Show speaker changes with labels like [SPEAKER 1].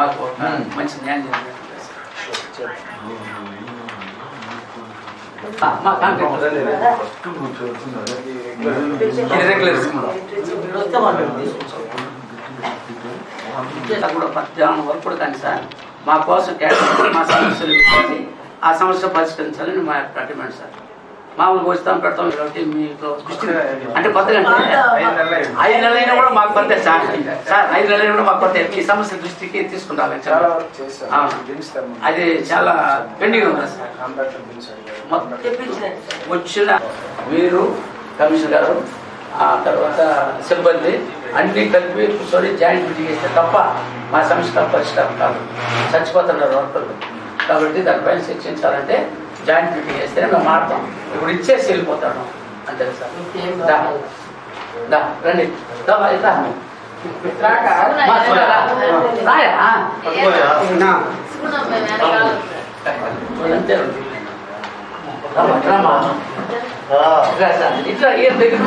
[SPEAKER 1] మాకు మంచి న్యాయం జరిగింది. మధ్యాహ్నం వరకు కూడా కానీ సార్ మా కోసం మా సమస్యలు ఆ సమస్య పరిష్కరించాలని మా యొక్క డిమాండ్ సార్. మామూలుగా వస్తాం పెడతాం కాబట్టి మీకు అంటే కొత్తగా 5 నెలలైనా కూడా మాకు కొత్త సార్ 5 నెలలైనా కూడా మాకు కొత్త ఈ సమస్య దృష్టికి తీసుకుంటారు. అది చాలా పెండింగ్ ఉంది సార్. వచ్చిన మీరు కమిషనర్ గారు ఆ తర్వాత సిబ్బంది అన్ని కలిపి కూర్చొని జాయింట్ మీటింగ్ చేస్తే తప్ప మా సమస్య పరిష్కారం కాదు. చచ్చిపోతున్నారు వర్కర్లు కాబట్టి దానిపైన శిక్షించాలంటే జాయింట్ మీటింగ్ చేస్తేనే మేము మారుతాం. ఇప్పుడు ఇచ్చేసి వెళ్ళిపోతాను అంతే సార్. రండి అంతే ఇట్లా ఏం దగ్గర